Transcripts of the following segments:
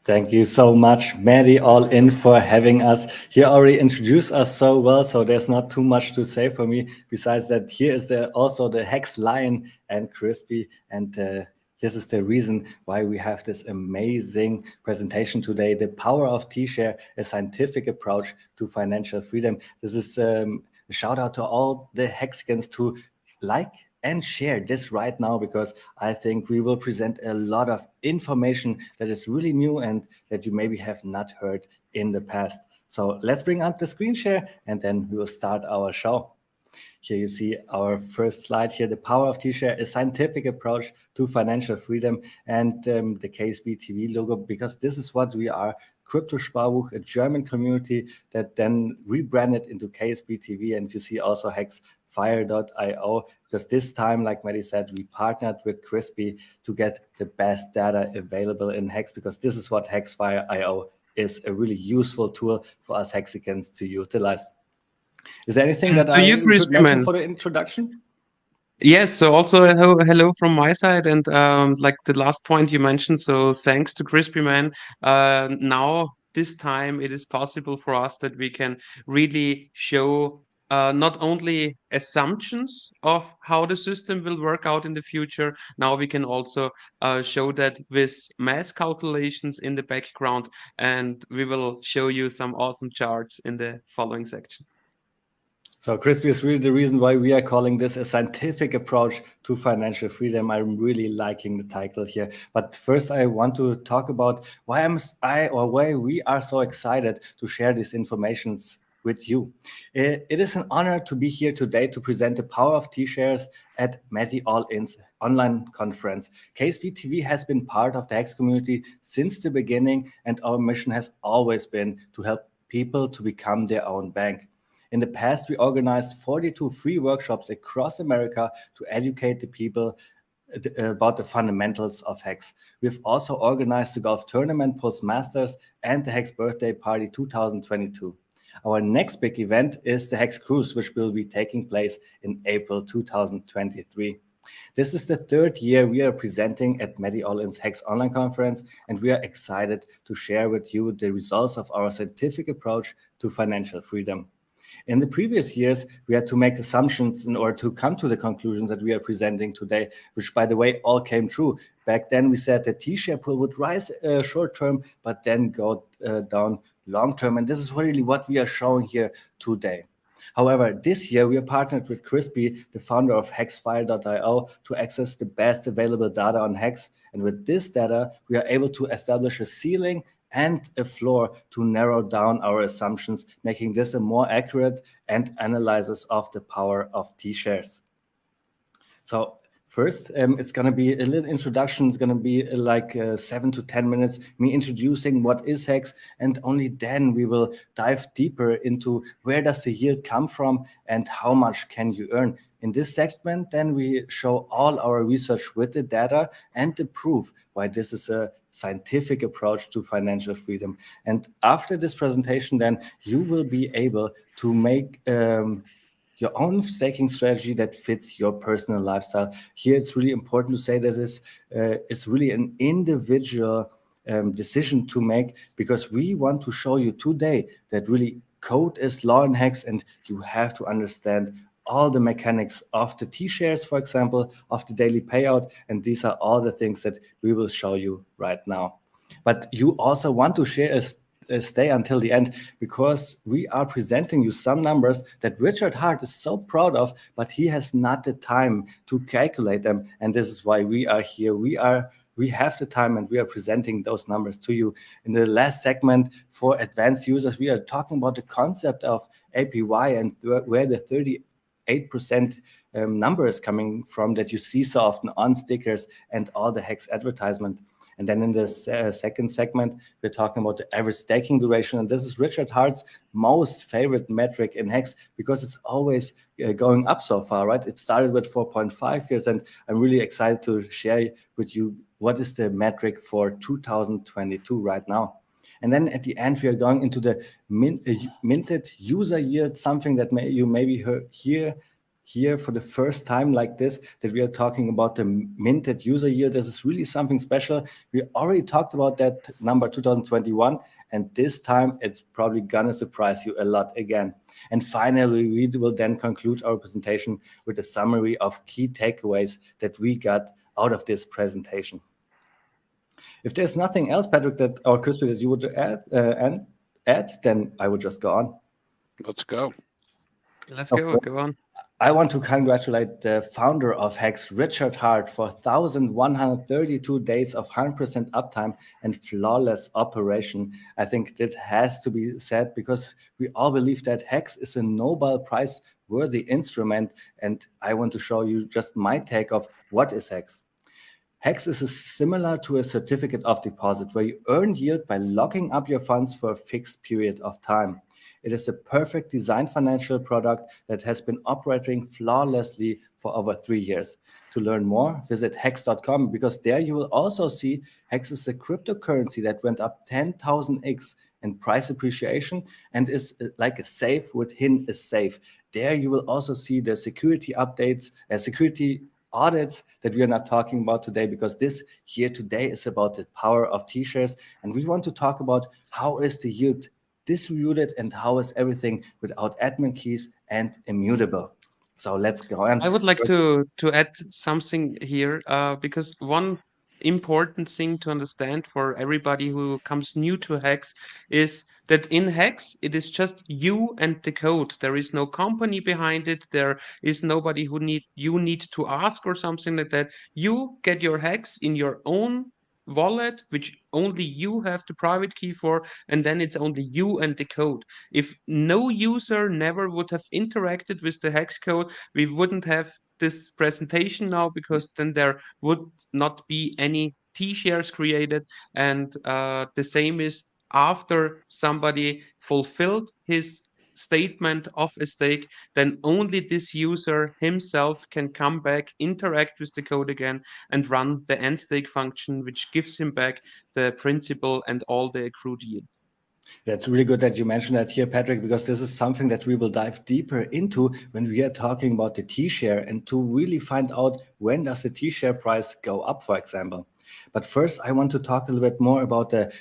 Thank you so much, Maddie, all in for having us. You already introduced us so well, so there's not too much to say for me. Besides that, here is also the Hex Lion and Crispy, and this is the reason why we have this amazing presentation today. The power of T-Share, a scientific approach to financial freedom. This is a shout out to all the Hexicans to like and share this right now, because I think we will present a lot of information that is really new and that you maybe have not heard in the past. So let's bring up the screen share and then we will start our show. Here you see our first slide here, the power of T-Share, a scientific approach to financial freedom, and the KSB TV logo, because this is what we are. Crypto Sparbuch, a German community that then rebranded into KSB TV, and you see also HEXFire.io, because this time, like Maddie said, we partnered with Crispy to get the best data available in Hex, because this is what HEXFire.io is, a really useful tool for us Hexicans to utilize. Is there anything And that to you, I should mention Crispy, for the introduction? yes, so also hello from my side, and like the last point you mentioned, so thanks to Crispy Man, now this time it is possible for us that we can really show not only assumptions of how the system will work out in the future. Now we can also show that with math calculations in the background, and we will show you some awesome charts in the following section. So Crispy is really the reason why we are calling this a scientific approach to financial freedom. I'm really liking the title here. But first, I want to talk about why why we are so excited to share these informations with you. It is an honor to be here today to present the power of T-shares at Meti All-In's online conference. KSB TV has been part of the Hex community since the beginning, and our mission has always been to help people to become their own bank. In the past, we organized 42 free workshops across America to educate the people about the fundamentals of Hex. We've also organized the golf tournament Postmasters and the Hex birthday party 2022. Our next big event is the Hex Cruise, which will be taking place in April 2023. This is the third year we are presenting at Medi All-In's Hex online conference, and we are excited to share with you the results of our scientific approach to financial freedom. In the previous years, we had to make assumptions in order to come to the conclusions that we are presenting today, which, by the way, all came true. Back then, we said the T-share pool would rise short term, but then go down long term. And this is really what we are showing here today. However, this year we are partnered with Crispy, the founder of HEXFire.io, to access the best available data on Hex. And with this data, we are able to establish a ceiling and a floor to narrow down our assumptions, making this a more accurate and analysis of the power of T-shares. So first, it's going to be a little introduction. It's going to be like 7 to 10 minutes, me introducing what is Hex, and only then we will dive deeper into where does the yield come from and how much can you earn. In this segment, then we show all our research with the data and the proof why this is a scientific approach to financial freedom. And after this presentation, then you will be able to make your own staking strategy that fits your personal lifestyle. Here, it's really important to say that it's really an individual decision to make, because we want to show you today that really code is law in Hex, and you have to understand all the mechanics of the T-shares, for example, of the daily payout, and these are all the things that we will show you right now. But you also want to stay until the end, because we are presenting you some numbers that Richard Hart is so proud of, but he has not the time to calculate them, and this is why we are here. We have the time, and we are presenting those numbers to you. In the last segment for advanced users, we are talking about the concept of APY and where the 38% number is coming from that you see so often on stickers and all the Hex advertisement. And then in the second segment, we're talking about the average staking duration. And this is Richard Hart's most favorite metric in Hex, because it's always going up so far, right? It started with 4.5 years, and I'm really excited to share with you what is the metric for 2022 right now. And then at the end, we are going into the minted user yield, something that you maybe here for the first time like this, that we are talking about the minted user yield. This is really something special. We already talked about that number 2021, and this time it's probably gonna surprise you a lot again. And finally, we will then conclude our presentation with a summary of key takeaways that we got out of this presentation. If there's nothing else, Patrick, or Crispy, that you would add, then I would just go on. Let's go. Let's go on. I want to congratulate the founder of Hex, Richard Hart, for 1,132 days of 100% uptime and flawless operation. I think that has to be said because we all believe that Hex is a Nobel Prize worthy instrument. And I want to show you just my take of what is Hex. Hex is similar to a certificate of deposit where you earn yield by locking up your funds for a fixed period of time. It is a perfect design financial product that has been operating flawlessly for over 3 years. To learn more, visit hex.com because there you will also see Hex is a cryptocurrency that went up 10,000x in price appreciation and is like a safe within a safe. There you will also see the security updates, security audits that we are not talking about today, because this here today is about the power of T-shares, and we want to talk about how is the yield distributed and how is everything without admin keys and immutable. So let's go on. I would like to add something here because one important thing to understand for everybody who comes new to Hex is that in Hex it is just you and the code. There is no company behind it. There is nobody who you need to ask or something like that. You get your Hex in your own wallet, which only you have the private key for, and then it's only you and the code. If no user never would have interacted with the hex code, we wouldn't have this presentation now, because then there would not be any T-shares created. And the same is after somebody fulfilled his statement of a stake, then only this user himself can come back, interact with the code again, and run the end stake function, which gives him back the principal and all the accrued yield. That's really good that you mentioned that here, Patrick, because this is something that we will dive deeper into when we are talking about the T-share and to really find out when does the T-share price go up, for example. But first, I want to talk a little bit more about the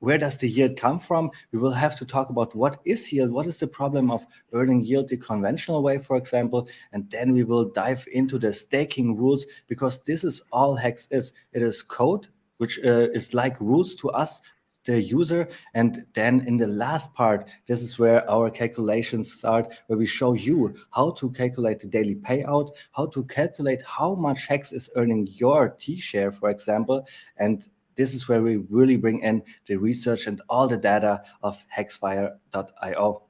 where does the yield come from? We will have to talk about what is yield, what is the problem of earning yield the conventional way, for example, and then we will dive into the staking rules, because this is all Hex is. It is code, which is like rules to us, the user. And then in the last part, this is where our calculations start, where we show you how to calculate the daily payout, how to calculate how much Hex is earning your T-share, for example. And this is where we really bring in the research and all the data of hexfire.io.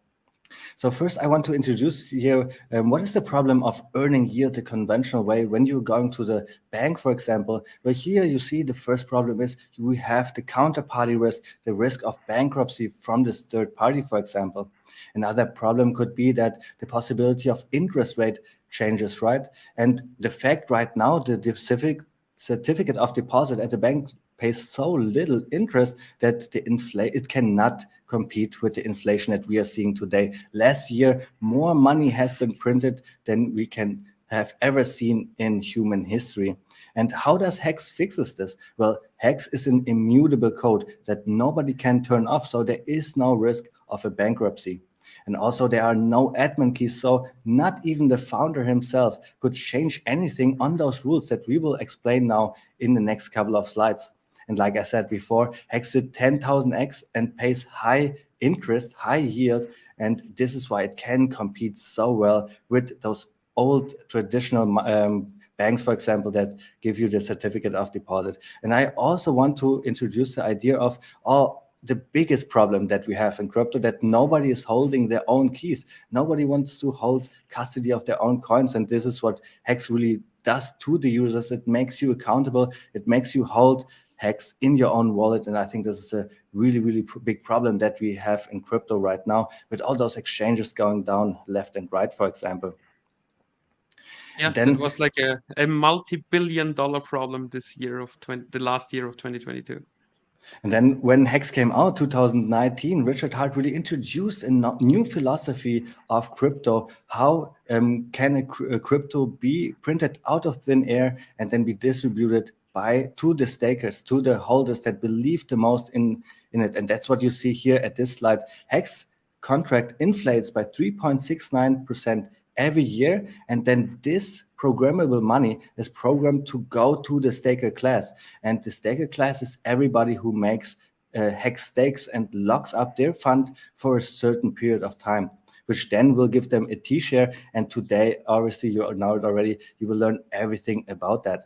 So first, I want to introduce here what is the problem of earning yield the conventional way when you're going to the bank, for example. Where here you see the first problem is we have the counterparty risk, the risk of bankruptcy from this third party, for example. Another problem could be that the possibility of interest rate changes, right? And the fact right now, the certificate of deposit at the bank pays so little interest that it cannot compete with the inflation that we are seeing today. Last year, more money has been printed than we can have ever seen in human history. And how does Hex fixes this? Well, Hex is an immutable code that nobody can turn off, so there is no risk of a bankruptcy. And also there are no admin keys, so not even the founder himself could change anything on those rules that we will explain now in the next couple of slides. And like I said before, Hex did 10,000x and pays high interest, high yield, and this is why it can compete so well with those old traditional banks, for example, that give you the certificate of deposit. And I also want to introduce the idea of the biggest problem that we have in crypto, that nobody is holding their own keys. Nobody wants to hold custody of their own coins. And this is what Hex really does to the users. It makes you accountable. It makes you hold Hex in your own wallet. And I think this is a really, really big problem that we have in crypto right now, with all those exchanges going down left and right, for example. Yeah, that was like a multi-billion-dollar problem this year the last year of 2022. And then when Hex came out, 2019, Richard Hart really introduced a new philosophy of crypto. How can a crypto be printed out of thin air and then be distributed to the stakers, to the holders that believe the most in it? And that's what you see here at this slide. Hex contract inflates by 3.69% every year, and then this programmable money is programmed to go to the staker class. And the staker class is everybody who makes hex stakes and locks up their fund for a certain period of time, which then will give them a T-share. And today, obviously, you know it already, you will learn everything about that.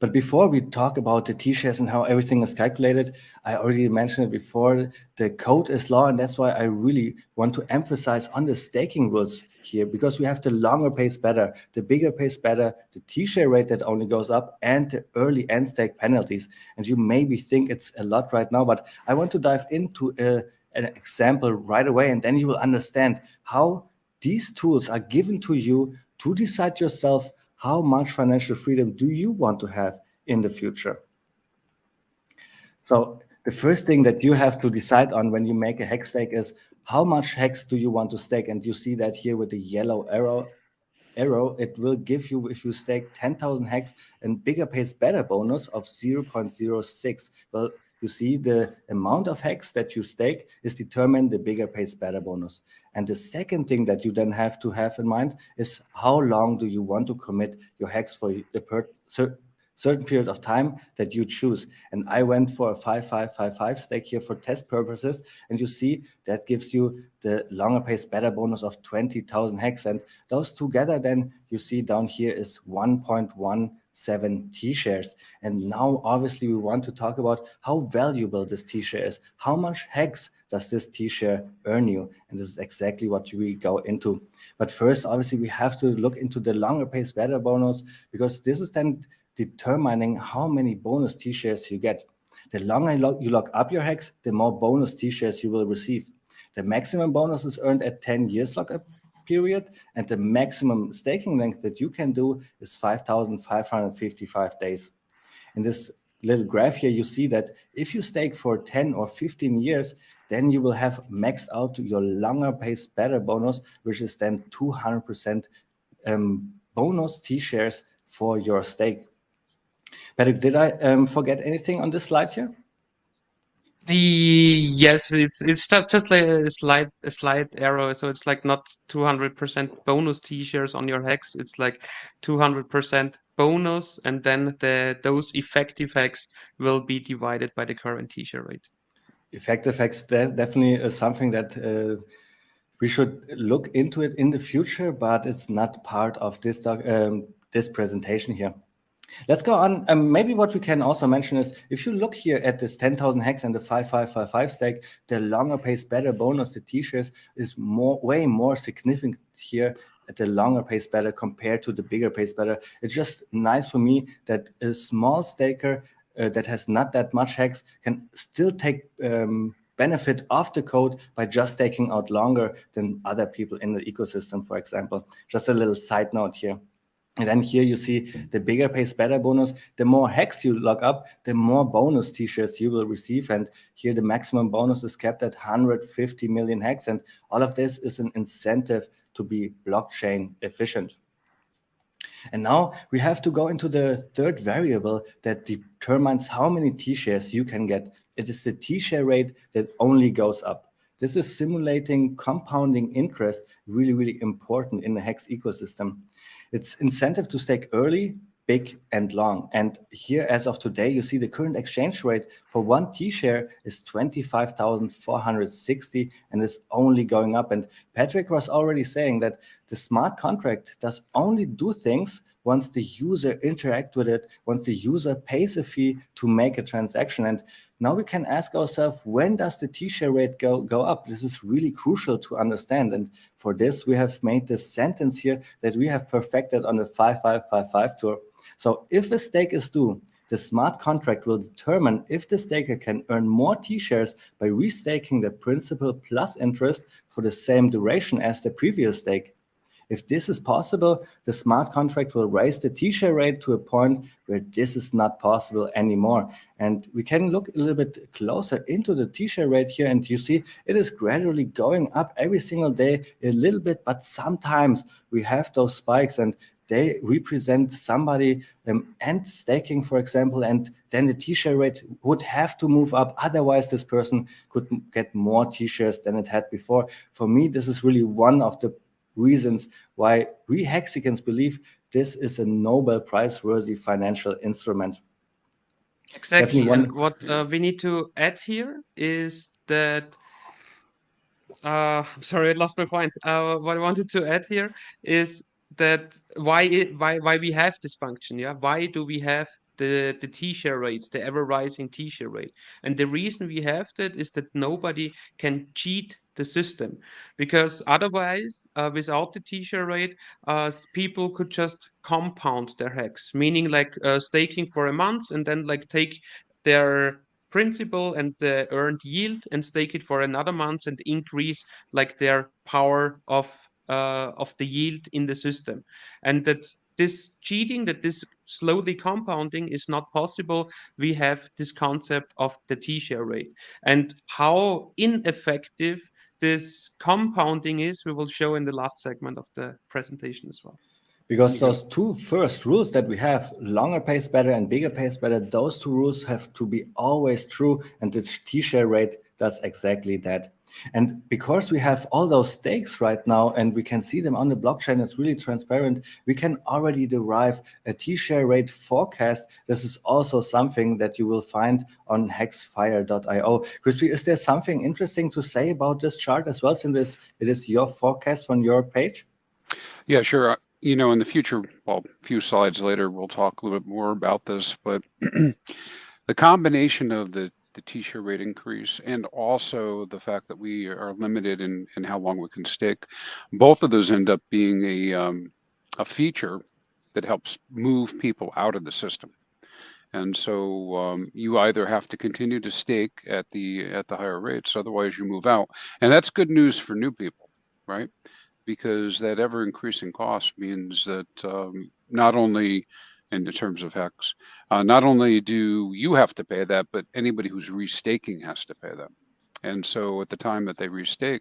But before we talk about the T-shares and how everything is calculated, I already mentioned it before, the code is law, and that's why I really want to emphasize on the staking rules here, because we have the longer pays better, the bigger pays better, the T-share rate that only goes up, and the early end stake penalties. And you maybe think it's a lot right now, but I want to dive into an example right away, and then you will understand how these tools are given to you to decide yourself how much financial freedom do you want to have in the future. So the first thing that you have to decide on when you make a hex stake is how much hex do you want to stake? And you see that here with the yellow arrow, it will give you, if you stake 10,000 hex, and bigger pays better bonus of 0.06. Well, you see the amount of hex that you stake is determined the bigger pays better bonus. And the second thing that you then have to have in mind is how long do you want to commit your hex for the certain period of time that you choose. And I went for a 5555 stake here for test purposes, and you see that gives you the longer pays better bonus of 20,000 hex, and those together then you see down here is 1.17 T-shares. And now obviously we want to talk about how valuable this T-share is. How much hex does this T-share earn you? And this is exactly what we go into. But first, obviously, we have to look into the longer pays better bonus, because this is then determining how many bonus T-shares you get. The longer you lock up your hex, the more bonus T-shares you will receive. The maximum bonus is earned at 10 years lockup period, and the maximum staking length that you can do is 5,555 days. In this little graph here, you see that if you stake for 10 or 15 years, then you will have maxed out your longer pays better bonus, which is then 200% bonus T-shares for your stake. Patrick, did I forget anything on this slide here? Yes, it's just like a slight arrow. So it's like not 200% bonus T-shares on your hex. It's like 200% bonus, and then those effective hex will be divided by the current T-share rate. Effective hex definitely is something that we should look into it in the future, but it's not part of this this presentation here. Let's go on. Maybe what we can also mention is, if you look here at this 10,000 hex and the 5555 stake, the longer pays better bonus, the T-shares, is way more significant here at the longer pays better compared to the bigger pays better. It's just nice for me that a small staker that has not that much hex can still take benefit of the code by just taking out longer than other people in the ecosystem, for example. Just a little side note here. And then here you see the bigger pays better bonus. The more hex you lock up, the more bonus T-shares you will receive. And here the maximum bonus is kept at 150 million hex. And all of this is an incentive to be blockchain efficient. And now we have to go into the third variable that determines how many T-shares you can get. It is the T-share rate that only goes up. This is simulating compounding interest, really, really important in the Hex ecosystem. It's incentive to stake early, big, and long. And here, as of today, you see the current exchange rate for one T-share is 25,460, and is only going up. And Patrick was already saying that the smart contract does only do things once the user interacts with it, once the user pays a fee to make a transaction. And now we can ask ourselves, when does the T-share rate go up? This is really crucial to understand. And for this, we have made this sentence here that we have perfected on the 5555 tour. So if a stake is due, the smart contract will determine if the staker can earn more T-shares by restaking the principal plus interest for the same duration as the previous stake. If this is possible, the smart contract will raise the T-share rate to a point where this is not possible anymore. And we can look a little bit closer into the T-share rate here, and you see it is gradually going up every single day a little bit, but sometimes we have those spikes and they represent somebody and staking, for example, and then the T-share rate would have to move up. Otherwise, this person could get more T-shares than it had before. For me, this is really one of the reasons why we Hexicans believe this is a Nobel Prize-worthy financial instrument. Exactly. And what we need to add here is that I'm sorry, I lost my point. What I wanted to add here is that why we have this function, yeah? Why do we have the T-share rate, the ever rising T-share rate? And the reason we have that is that nobody can cheat the system, because otherwise, without the T-share rate, people could just compound their hex, meaning like staking for a month and then like take their principal and the earned yield and stake it for another month and increase like their power of the yield in the system. And that this cheating, that this slowly compounding is not possible. We have this concept of the T-share rate, and how ineffective this compounding is we will show in the last segment of the presentation as well. Because those two first rules that we have, longer pays better and bigger pays better, those two rules have to be always true, and the T-share rate does exactly that. And because we have all those stakes right now and we can see them on the blockchain, it's really transparent, we can already derive a T-share rate forecast. This is also something that you will find on hexfire.io. Crispy, is there something interesting to say about this chart as well, since it is your forecast on your page? Yeah, sure. In the future, well, a few slides later, we'll talk a little bit more about this, but the combination of the T-share rate increase and also the fact that we are limited in how long we can stake, both of those end up being a feature that helps move people out of the system. And so you either have to continue to stake at the higher rates, otherwise you move out. And that's good news for new people, right? Because that ever increasing cost means that not only in the terms of HEX, not only do you have to pay that, but anybody who's restaking has to pay that. And so at the time that they restake,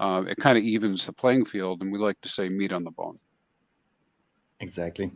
it kind of evens the playing field, and we like to say meat on the bone. Exactly.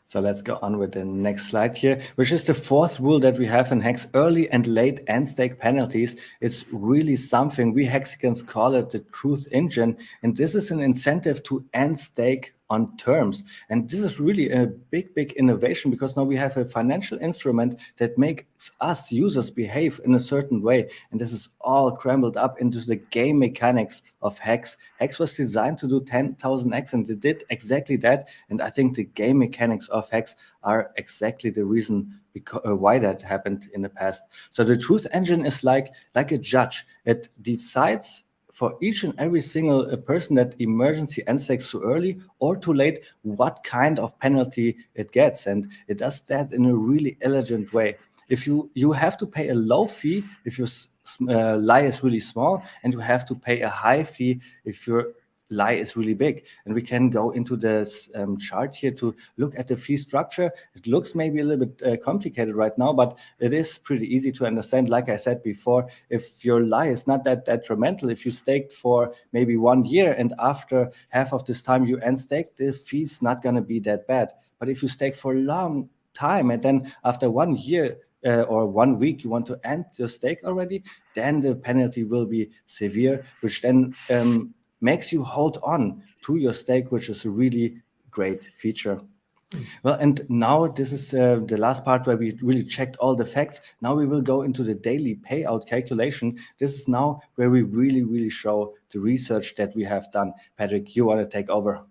So let's go on with the next slide here, which is the fourth rule that we have in Hex, early and late end stake penalties. It's really something. We Hexicans call it the truth engine. And this is an incentive to end stake on terms. And this is really a big, big innovation, because now we have a financial instrument that makes us users behave in a certain way. And this is all crambled up into the game mechanics of Hex. Hex was designed to do 10,000x, and it did exactly that. And I think the game mechanics of Hex are exactly the reason why that happened in the past. So the truth engine is like a judge. It decides for each and every single person that emergency end stakes too early or too late, what kind of penalty it gets. And it does that in a really elegant way. If you have to pay a low fee if your lie is really small, and you have to pay a high fee if your lie is really big. And we can go into this chart here to look at the fee structure. It looks maybe a little bit complicated right now, but it is pretty easy to understand. Like I said before, if your lie is not that detrimental, if you staked for maybe 1 year and after half of this time you end stake, the fee's not going to be that bad. But if you stake for a long time and then after 1 year or 1 week you want to end your stake already, then the penalty will be severe, which then makes you hold on to your stake, which is a really great feature. Well, and now this is the last part where we really checked all the facts. Now we will go into the daily payout calculation. This is now where we really, really show the research that we have done. Patrick, you want to take over?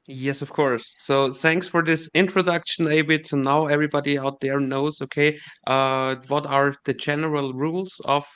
Yes, of course. So thanks for this introduction, Abid. So now everybody out there knows, okay, what are the general rules of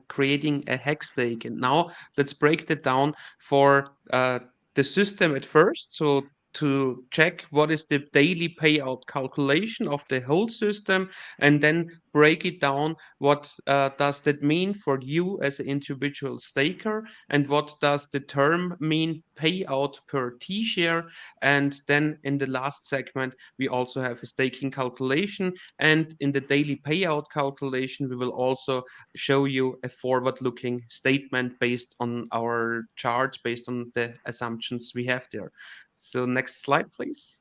creating a hex stake. And now let's break that down for the system at first. So to check what is the daily payout calculation of the whole system, and then break it down. What does that mean for you as an individual staker, and what does the term mean, payout per T-share? And then in the last segment, we also have a staking calculation, and in the daily payout calculation, we will also show you a forward-looking statement based on our charts, based on the assumptions we have there. So next slide, please.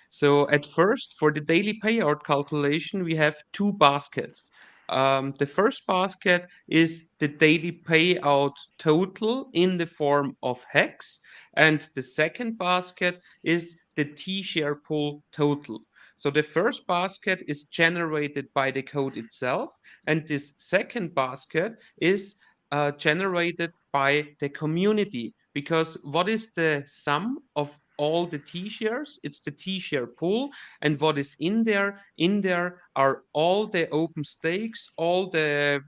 So at first, for the daily payout calculation, we have two baskets. The first basket is the daily payout total in the form of HEX, and the second basket is the T-share pool total. So the first basket is generated by the code itself, and this second basket is generated by the community. Because what is the sum of all the T-shares? It's the T-share pool. And what is in there? In there are all the open stakes, all the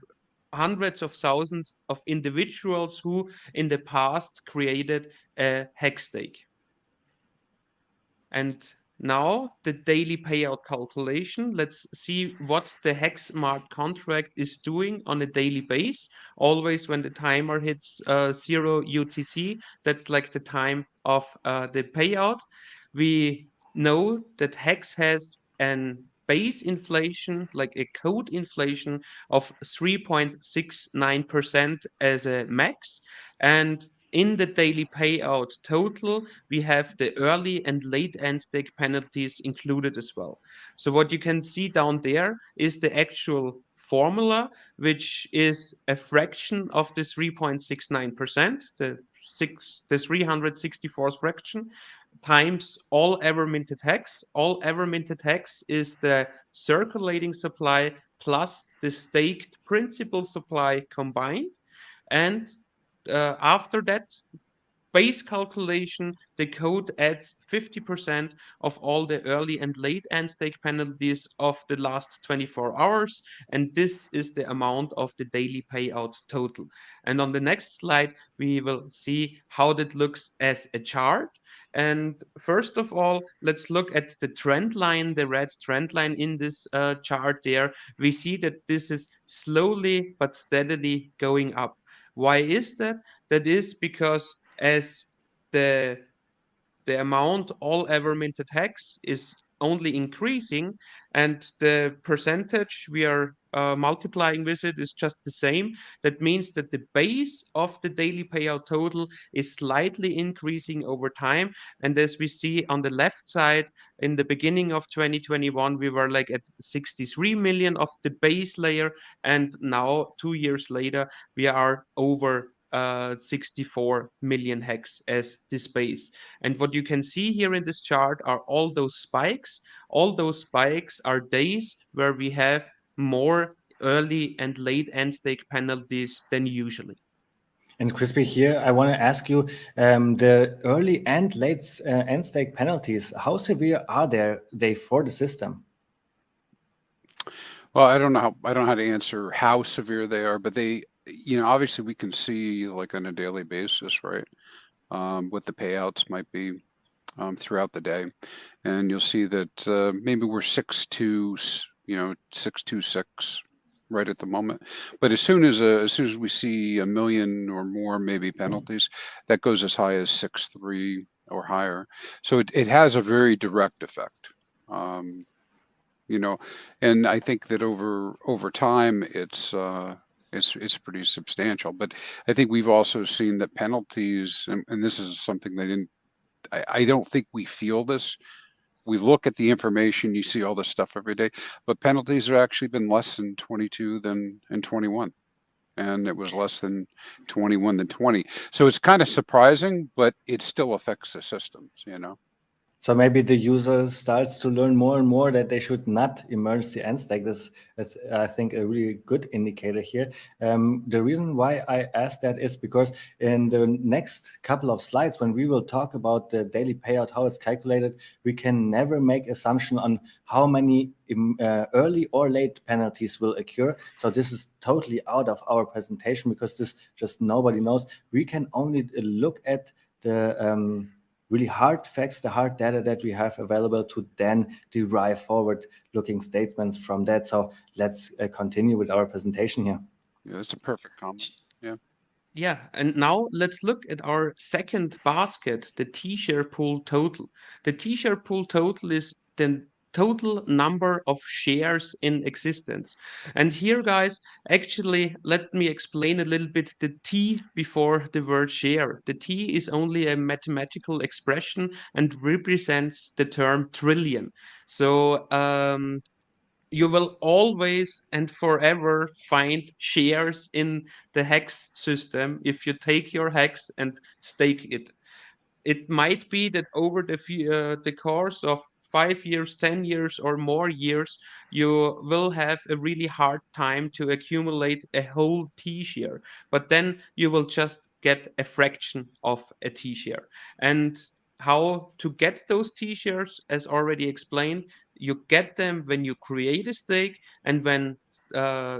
hundreds of thousands of individuals who in the past created a hex stake. And now the daily payout calculation. Let's see what the hex smart contract is doing on a daily base. Always when the timer hits 0 UTC, that's like the time of the payout. We know that hex has an base inflation, like a code inflation of 3.69% as a max. And in the daily payout total, we have the early and late end stake penalties included as well. So what you can see down there is the actual formula, which is a fraction of the 3.69%, the 364th fraction, times all ever minted hex. All ever minted hex is the circulating supply plus the staked principal supply combined. And after that base calculation, the code adds 50% of all the early and late end stake penalties of the last 24 hours. And this is the amount of the daily payout total. And on the next slide, we will see how that looks as a chart. And first of all, let's look at the trend line, the red trend line in this chart there. We see that this is slowly but steadily going up. Why is that? That is because as the amount all ever minted hex is only increasing, and the percentage we are multiplying with it is just the same. That means that the base of the daily payout total is slightly increasing over time. And as we see on the left side, in the beginning of 2021, we were like at 63 million of the base layer, and now 2 years later, we are over 64 million hex as this base. And what you can see here in this chart are all those spikes. All those spikes are days where we have more early and late end stake penalties than usually. And Crispy, here I want to ask you, the early and late end stake penalties, how severe are they for the system? Well, I don't know how to answer how severe they are, but they, obviously we can see like on a daily basis, right? What the payouts might be throughout the day, and you'll see that maybe we're 626 right at the moment. But as soon as we see 1 million or more maybe penalties, that goes as high as 6.3 or higher. So it has a very direct effect. And I think that over time it's pretty substantial. But I think we've also seen that penalties, and this is something I don't think we feel this. We look at the information, you see all this stuff every day, but penalties have actually been less than 22 than in 21. And it was less than 21 than 20. So it's kind of surprising, but it still affects the systems, So maybe the user starts to learn more and more that they should not immerse the end stake. That's I think, a really good indicator here. The reason why I asked that is because in the next couple of slides, when we will talk about the daily payout, how it's calculated, we can never make assumption on how many early or late penalties will occur. So this is totally out of our presentation because this just nobody knows. We can only look at the really hard facts, the hard data that we have available to then derive forward-looking statements from that. So let's continue with our presentation here. Yeah, that's a perfect comment. Yeah. Yeah, and now let's look at our second basket, the T-share pool total. The T-share pool total is the total number of shares in existence. And here, guys, actually, let me explain a little bit the T before the word share. The T is only a mathematical expression and represents the term trillion. So, you will always and forever find shares in the hex system if you take your hex and stake it. It might be that over the course of 5 years, 10 years, or more years, you will have a really hard time to accumulate a whole T share, but then you will just get a fraction of a T share. And how to get those T shares, as already explained, you get them when you create a stake and when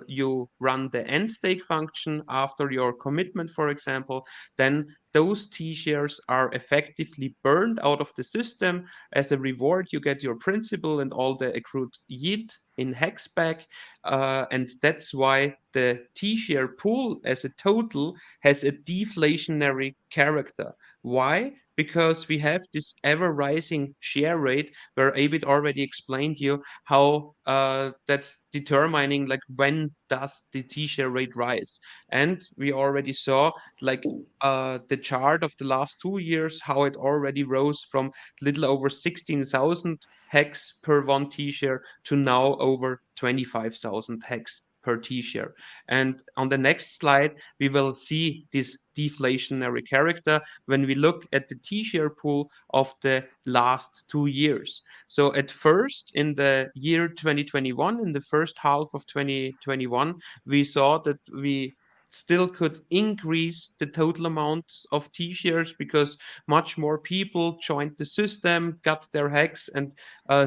you run the end stake function after your commitment, for example, then those T-shares are effectively burned out of the system. As a reward, you get your principal and all the accrued yield in hex back. And that's why the T-share pool as a total has a deflationary character. Why? Because we have this ever rising share rate where Abid already explained you how that's determining like when does the T-share rate rise. And we already saw like the chart of the last 2 years, how it already rose from little over 16,000 hex per one T-share to now over 25,000 hex per T-share. And on the next slide, we will see this deflationary character when we look at the T-share pool of the last 2 years. So at first, in the year 2021, in the first half of 2021, we saw that we still could increase the total amount of T-shares because much more people joined the system, got their hex and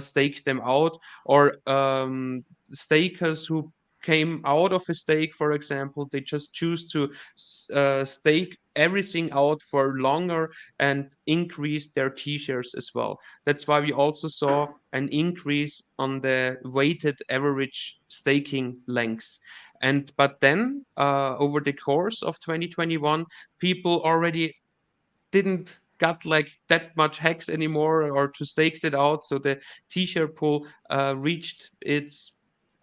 staked them out, or stakers who came out of a stake, for example, they just choose to stake everything out for longer and increase their T-shares as well. That's why we also saw an increase on the weighted average staking lengths. And but then over the course of 2021, people already didn't got like that much hex anymore or to stake it out. So the T-share pool reached its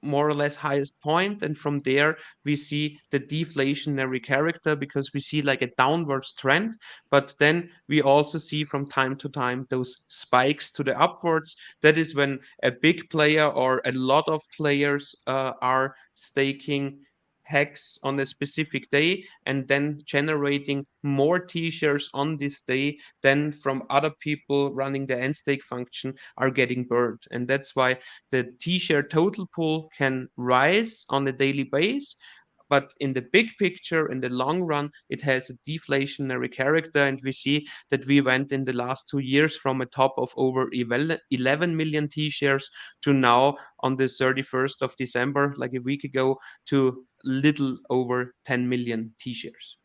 more or less highest point, and from there we see the deflationary character because we see like a downwards trend, but then we also see from time to time those spikes to the upwards. That is when a big player or a lot of players are staking hex on a specific day and then generating more T-shares on this day than from other people running the end stake function are getting burned. And that's why the T-share total pool can rise on a daily base. But in the big picture, in the long run, it has a deflationary character. And we see that we went in the last 2 years from a top of over 11 million T-shares to now on the 31st of December, like a week ago, to little over 10 million T-shares.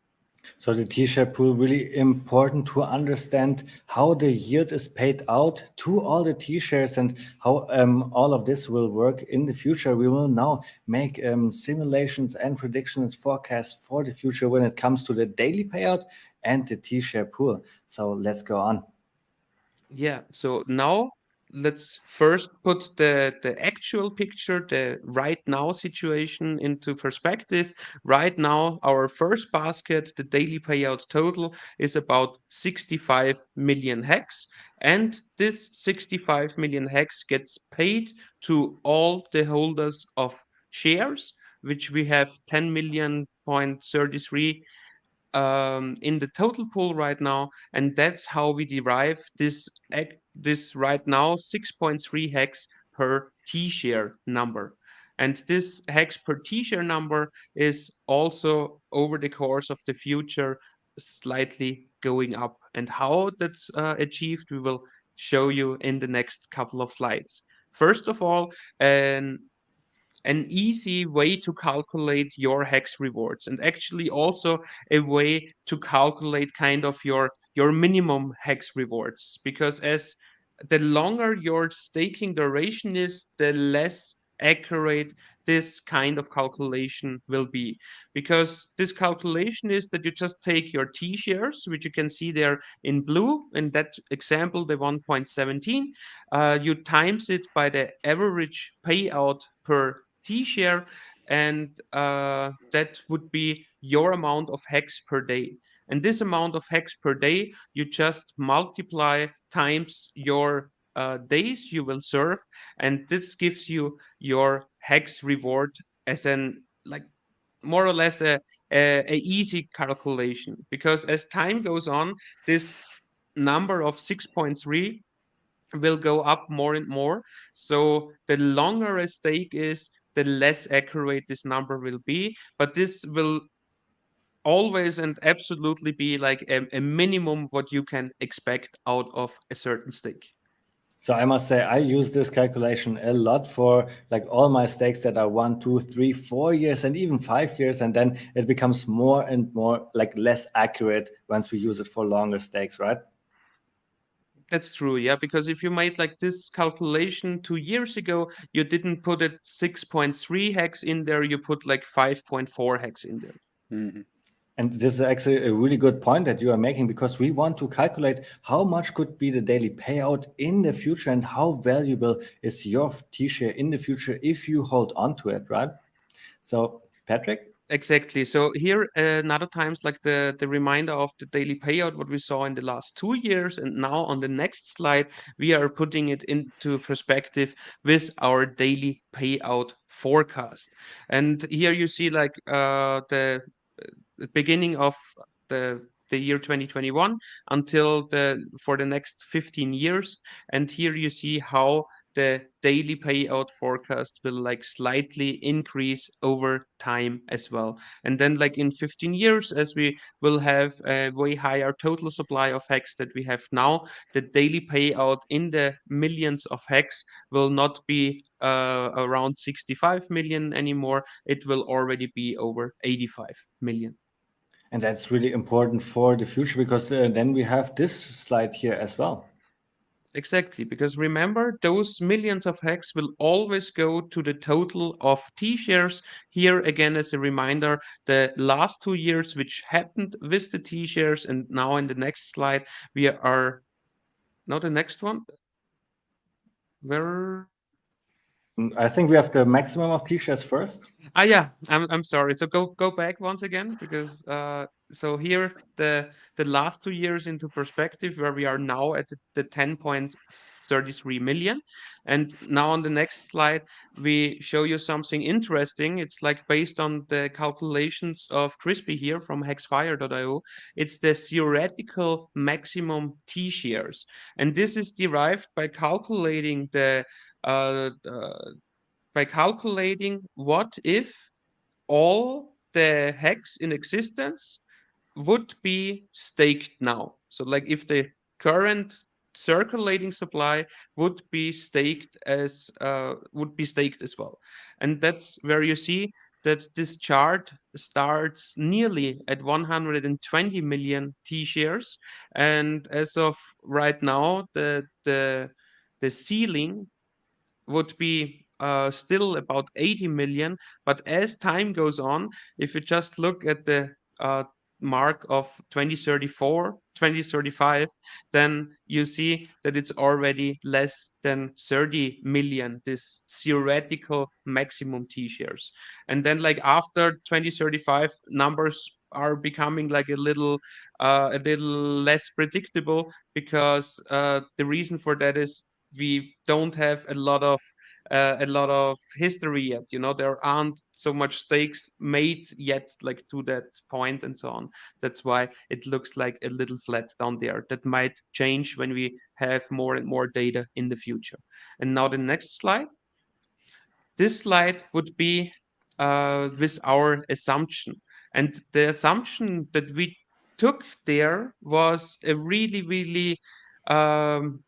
So the T-share pool, really important to understand how the yield is paid out to all the T-shares and how all of this will work in the future. We will now make simulations and predictions, forecasts for the future when it comes to the daily payout and the T-share pool. So let's go on. Yeah, so now let's first put the actual picture, the right now situation into perspective. Right now, our first basket, the daily payout total, is about 65 million hex. And this 65 million hex gets paid to all the holders of shares, which we have 10 million point 33 in the total pool right now, and that's how we derive this right now 6.3 hex per T-share number. And this hex per T-share number is also over the course of the future slightly going up. And how that's achieved, we will show you in the next couple of slides. First of all, an easy way to calculate your hex rewards, and actually also a way to calculate kind of your your minimum hex rewards, because as the longer your staking duration is, the less accurate this kind of calculation will be. Because this calculation is that you just take your T shares, which you can see there in blue, in that example, the 1.17, you times it by the average payout per T share, and that would be your amount of hex per day. And this amount of hex per day, you just multiply times your days you will serve, and this gives you your hex reward as an like more or less a easy calculation. Because as time goes on, this number of 6.3 will go up more and more. So the longer a stake is, the less accurate this number will be. But this will always and absolutely be like a minimum what you can expect out of a certain stake. So I must say I use this calculation a lot for like all my stakes that are 1, 2, 3, 4 years, and even 5 years, and then it becomes more and more like less accurate once we use it for longer stakes, right? That's true, yeah, because if you made like this calculation 2 years ago, you didn't put it 6.3 hex in there, you put like 5.4 hex in there. Mm-hmm. And this is actually a really good point that you are making, because we want to calculate how much could be the daily payout in the future and how valuable is your T-share in the future if you hold on to it, right? So, Patrick? Exactly. So here, another times like the reminder of the daily payout, what we saw in the last 2 years, and now on the next slide, we are putting it into perspective with our daily payout forecast. And here you see like the beginning of the year 2021 until for the next 15 years. And here you see how the daily payout forecast will like slightly increase over time as well. And then like in 15 years, as we will have a way higher total supply of hex that we have now, the daily payout in the millions of hex will not be around 65 million anymore. It will already be over 85 million. And that's really important for the future, because then we have this slide here as well. Exactly, because remember, those millions of hex will always go to the total of T shares. Here again, as a reminder, the last 2 years which happened with the T shares, and now in the next slide, we are not the next one. Where? I think we have the maximum of T-shares first. Yeah, I'm sorry. So go back once again, because so here the last 2 years into perspective, where we are now at the 10.33 million, and now on the next slide we show you something interesting. It's like based on the calculations of Crispy here from hexfire.io. It's the theoretical maximum T shares, and this is derived by calculating uh, uh, by calculating what if all the hex in existence would be staked now. So like if the current circulating supply would be staked as well. And that's where you see that this chart starts nearly at 120 million T shares, and as of right now the ceiling would be still about 80 million. But as time goes on, if you just look at the mark of 2034, 2035, then you see that it's already less than 30 million, this theoretical maximum T shares. And then like after 2035, numbers are becoming like a little less predictable, because the reason for that is we don't have a lot of history yet. You know, there aren't so much stakes made yet, like to that point and so on. That's why it looks like a little flat down there. That might change when we have more and more data in the future. And now the next slide. This slide would be with our assumption. And the assumption that we took there was a really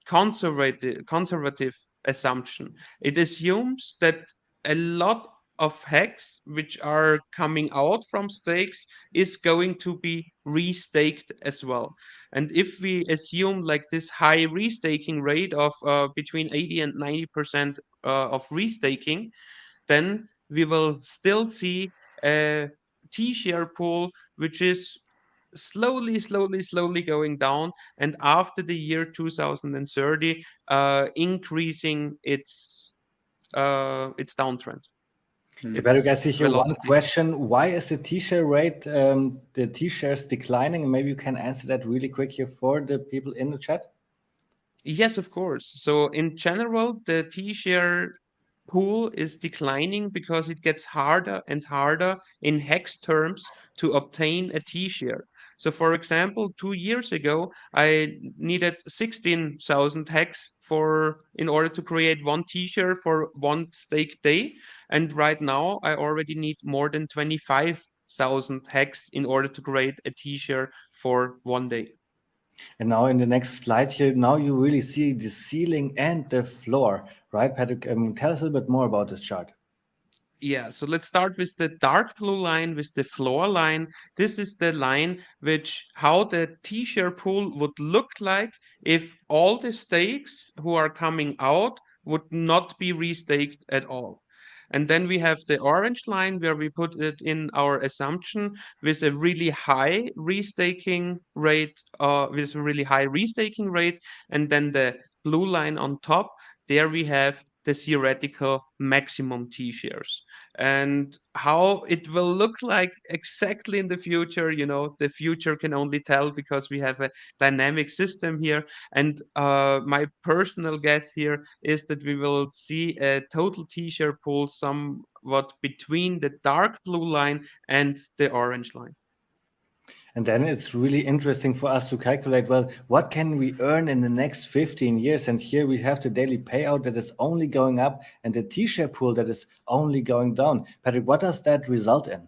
conservative assumption. It assumes that a lot of hex which are coming out from stakes is going to be restaked as well. And if we assume like this high restaking rate of between 80 and 90% of restaking, then we will still see a T-share pool which is slowly going down, and after the year 2030 increasing its downtrend. So Patrick, I Its see here one velocity. question. Why is the T-share rate, the T-shares declining? Maybe you can answer that really quick here for the people in the chat. Yes, of course. So in general, the T-share pool is declining because it gets harder and harder in hex terms to obtain a T-share. So for example, 2 years ago, I needed 16,000 hex in order to create one T-share for one stake day. And right now, I already need more than 25,000 hex in order to create a T-share for one day. And now in the next slide here, now you really see the ceiling and the floor, right, Patrick? Tell us a little bit more about this chart. Yeah, so let's start with the dark blue line, with the floor line. This is the line which how the T-share pool would look like if all the stakes who are coming out would not be restaked at all. And then we have the orange line where we put it in our assumption with a really high restaking rate, and then the blue line on top. There we have the theoretical maximum T-shares. And how it will look like exactly in the future, the future can only tell because we have a dynamic system here. And my personal guess here is that we will see a total T-share pool somewhat between the dark blue line and the orange line. And then it's really interesting for us to calculate, well, what can we earn in the next 15 years? And here we have the daily payout that is only going up and the T-share pool that is only going down. Patrick, what does that result in?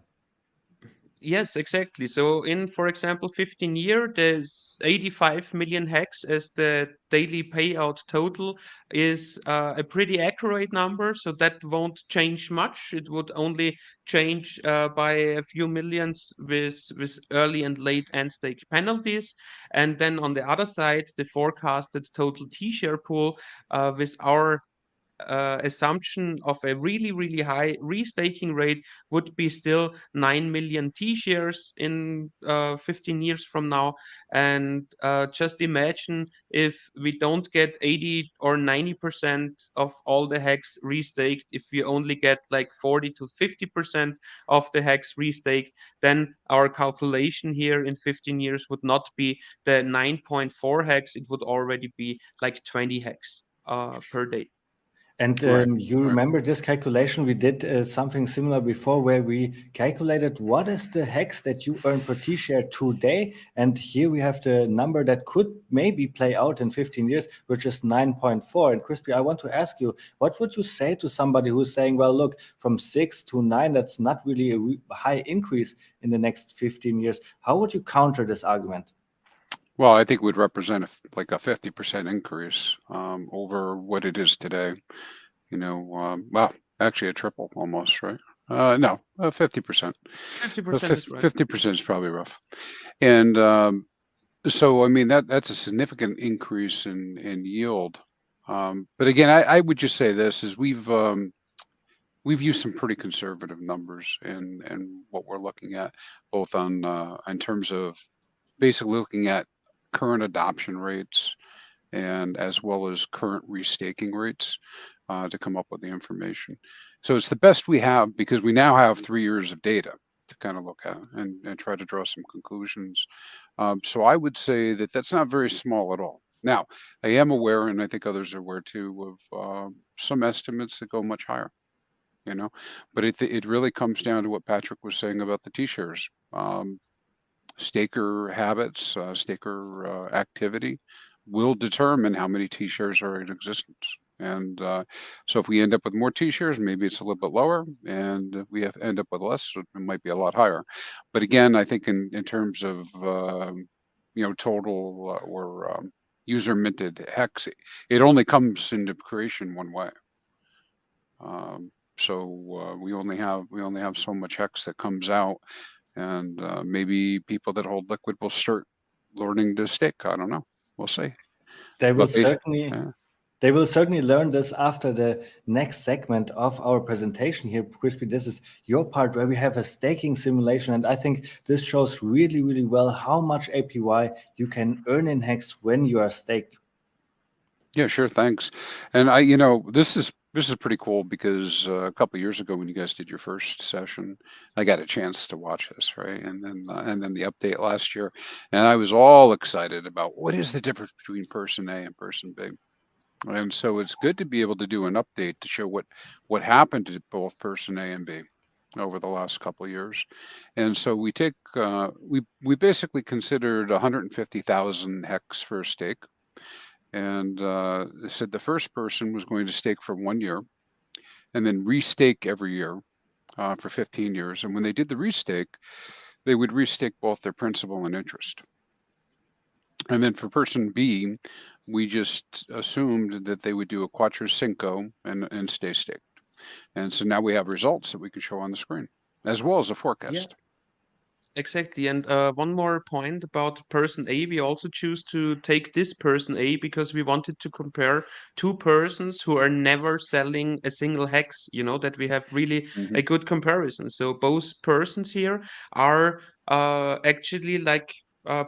Yes, exactly. So in, for example, 15 year, there's 85 million hex as the daily payout total is a pretty accurate number. So that won't change much. It would only change by a few millions with early and late end stake penalties. And then on the other side, the forecasted total T-share pool with our assumption of a really high restaking rate would be still 9 million T-shares in 15 years from now. And just imagine if we don't get 80 or 90% of all the hex restaked, if we only get like 40 to 50% of the hex restaked, then our calculation here in 15 years would not be the 9.4 hex, it would already be like 20 hex per day. And you remember this calculation? We did something similar before where we calculated what is the hex that you earn per T-share today. And here we have the number that could maybe play out in 15 years, which is 9.4. And Crispy, I want to ask you, what would you say to somebody who's saying, well, look, from 6 to 9, that's not really a high increase in the next 15 years. How would you counter this argument? Well, I think would represent like a 50% increase over what it is today. Well, actually a triple almost, right? No, 50%. 50% is right. 50% is probably rough. And so, I mean, that's a significant increase in yield. But again, I would just say this is we've used some pretty conservative numbers in what we're looking at, both on in terms of basically looking at current adoption rates and as well as current restaking rates to come up with the information. So it's the best we have because we now have 3 years of data to kind of look at and try to draw some conclusions. So I would say that that's not very small at all. Now, I am aware, and I think others are aware too, of some estimates that go much higher. But it really comes down to what Patrick was saying about the T-shares. Staker habits, staker activity will determine how many T-shares are in existence. And so if we end up with more T-shares, maybe it's a little bit lower, and if we end up with less, it might be a lot higher. But again, I think in terms of total or user minted hex, it only comes into creation one way. So we only have so much hex that comes out, and maybe people that hold liquid will start learning to stake. I don't know. We'll see. They will But certainly. They will certainly learn this after the next segment of our presentation here. Crispy, this is your part where we have a staking simulation. And I think this shows really, really well how much APY you can earn in Hex when you are staked. Yeah, sure. Thanks. And this is pretty cool because a couple of years ago when you guys did your first session, I got a chance to watch this, right? And then the update last year, and I was all excited about what is the difference between person A and person B. And so it's good to be able to do an update to show what happened to both person A and B over the last couple of years. And so we take we basically considered 150,000 hex for a stake, and they said the first person was going to stake for 1 year, and then restake every year for 15 years. And when they did the restake, they would restake both their principal and interest. And then for person B, we just assumed that they would do a quattro cinco and stay staked. And so now we have results that we can show on the screen, as well as a forecast. Yeah. Exactly. And one more point about person A, we also choose to take this person A because we wanted to compare two persons who are never selling a single hex, that we have really a good comparison. So both persons here are actually like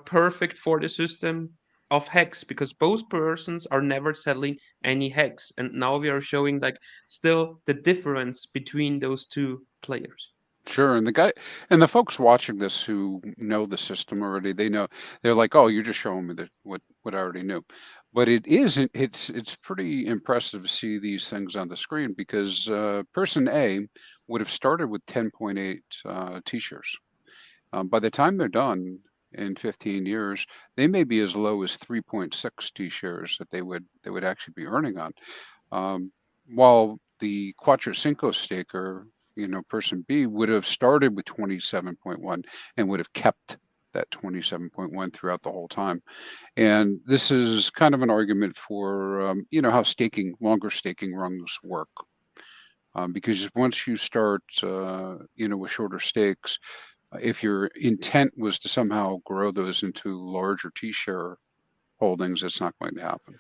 perfect for the system of hex because both persons are never selling any hex. And now we are showing like still the difference between those two players. Sure, and the folks watching this who know the system already, they're like, oh, you're just showing me what I already knew. But it's pretty impressive to see these things on the screen because person A would have started with 10.8 T-shares. By the time they're done in 15 years, they may be as low as 3.6 T-shares that they would actually be earning on. While the Quattro Cinco staker, person B would have started with 27.1 and would have kept that 27.1 throughout the whole time. And this is kind of an argument for, how longer staking runs work. Because once you start, with shorter stakes, if your intent was to somehow grow those into larger T-share holdings, it's not going to happen.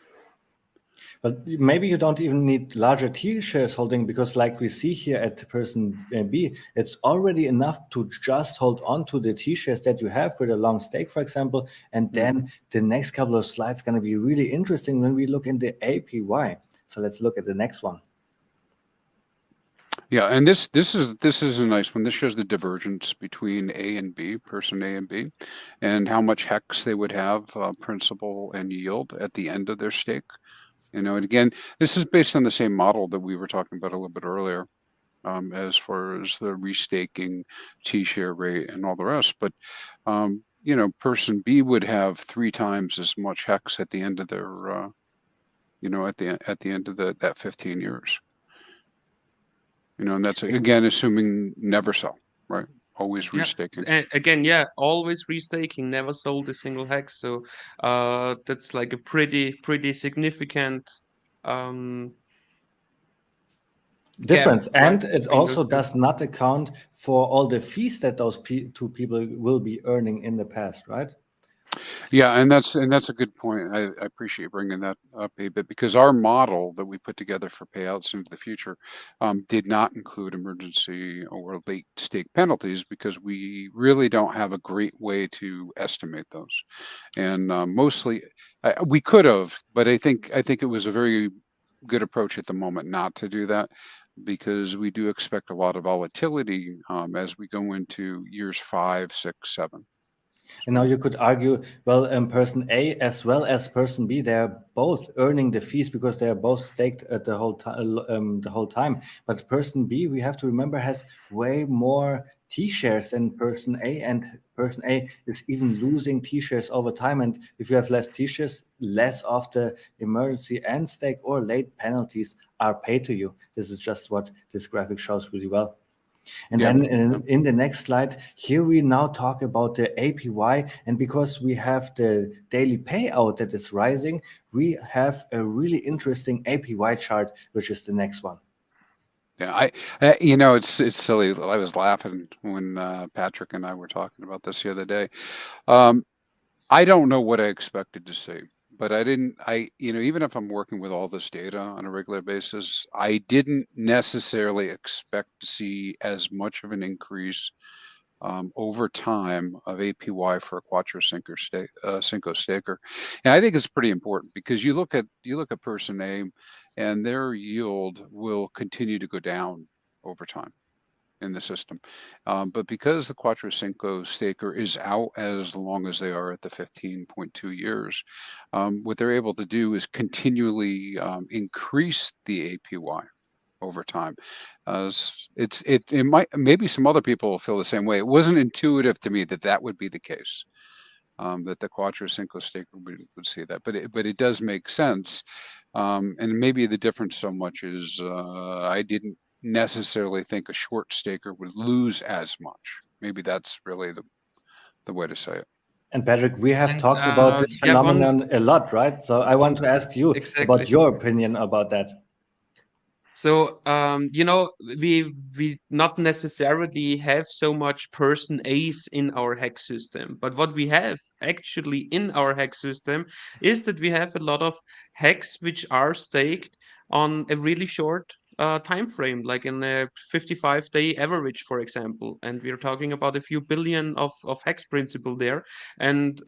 But maybe you don't even need larger T-shares holding because like we see here at person B, it's already enough to just hold on to the T-shares that you have with a long stake, for example. And then the next couple of slides going to be really interesting when we look in the APY. So let's look at the next one. Yeah, and this is a nice one. This shows the divergence between A and B, person A and B, and how much hex they would have, principal and yield at the end of their stake. And again, this is based on the same model that we were talking about a little bit earlier, as far as the restaking, T-share rate, and all the rest. But person B would have 3 times as much hex at the end of their, at the end of that 15 years. And that's again assuming never sell, right? Always restaking. And again, always restaking, never sold a single hex. So that's like a pretty significant difference. gap, And right, it also does not account for all the fees that those two people will be earning in the past, right? Yeah, and that's a good point. I appreciate bringing that up a bit because our model that we put together for payouts into the future did not include emergency or late stake penalties because we really don't have a great way to estimate those. And mostly we could have, but I think it was a very good approach at the moment not to do that because we do expect a lot of volatility as we go into years 5, 6, 7. And now you could argue, well, person A as well as person B, they're both earning the fees because they are both staked at the whole time. But person B, we have to remember, has way more T-shares than person A, and person A is even losing T-shares over time. And if you have less T-shares, less of the emergency and stake or late penalties are paid to you. This is just what this graphic shows really well. And then in the next slide, here we now talk about the APY. And because we have the daily payout that is rising, we have a really interesting APY chart, which is the next one. Yeah, you know, it's silly. I was laughing when Patrick and I were talking about this the other day. I don't know what I expected to see, but you know, even if I'm working with all this data on a regular basis, I didn't necessarily expect to see as much of an increase over time of APY for a Quattro Cinco staker. And I think it's pretty important because you look at person A, and their yield will continue to go down over time in the system. But because the Quattro Cinco staker is out as long as they are at the 15.2 years, what they're able to do is continually increase the APY over time. It might, maybe some other people will feel the same way. It wasn't intuitive to me that that would be the case. That the Quattro Cinco staker would see that, but it does make sense. And maybe the difference so much is I didn't necessarily think a short staker would lose as much. Maybe that's really the way to say it. And Patrick, we have And talked about this yeah, phenomenon a lot, right? So I want to ask you exactly. about your opinion about that. So, you know, we not necessarily have so much person A's in our hex system, but what we have actually in our hex system is that we have a lot of hex which are staked on a really short time frame, like in a 55-day average, for example. And we're talking about a few billion of hex principal there, and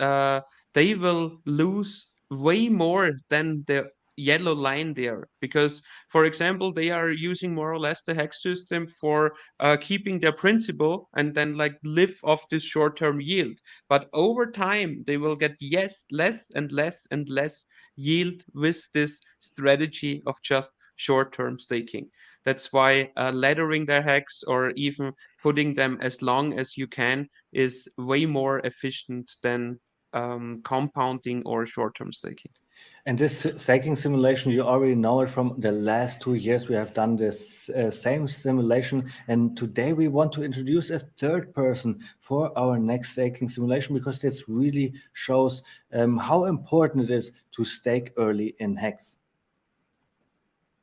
they will lose way more than the yellow line there because, for example, they are using more or less the hex system for keeping their principal and then like live off this short-term yield. But over time, they will get less and less and less yield with this strategy of just short-term staking. That's why laddering their hex or even putting them as long as you can is way more efficient than compounding or short-term staking. And this staking simulation, you already know it from the last 2 years. We have done this same simulation. And today we want to introduce a third person for our next staking simulation because this really shows how important it is to stake early in Hex.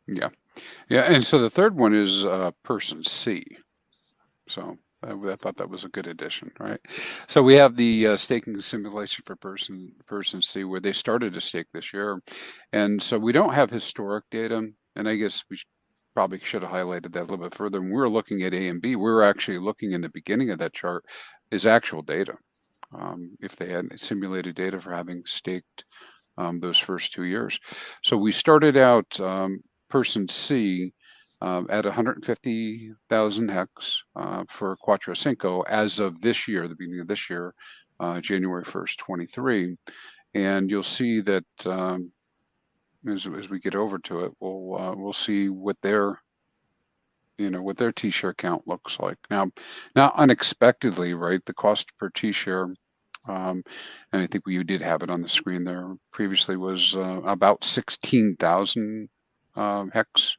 Yeah. And so the third one is person C. So I thought that was a good addition, right? So we have the staking simulation for person C, where they started to stake this year, and so we don't have historic data. And I guess we probably should have highlighted that a little bit further. When we were looking at A and B, we were actually looking in the beginning of that chart is actual data. If they had simulated data for having staked those first 2 years. So we started out person C at 150,000 hex for Quattro Cinco as of this year, the beginning of this year, January 1st, 23. And you'll see that as we get over to it, we'll see what their T-share count looks like. Now unexpectedly, right, the cost per T-share, and I think you did have it on the screen there previously, was about 16,000 hex.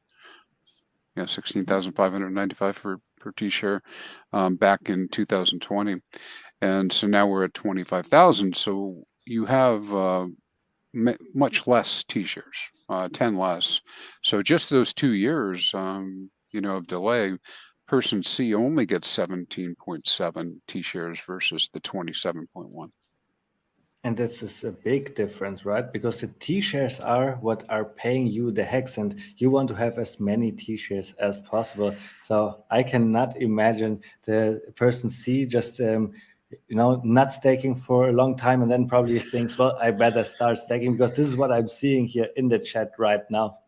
16,595 per T-share back in 2020, and so now we're at 25,000. So you have much less T-shares, 10 less. So just those 2 years, of delay, person C only gets 17.7 T-shares versus the 27.1. And this is a big difference, right? Because the T-shares are what are paying you the hex, and you want to have as many T-shares as possible. So I cannot imagine the person C just, not staking for a long time and then probably thinks, well, I better start staking, because this is what I'm seeing here in the chat right now.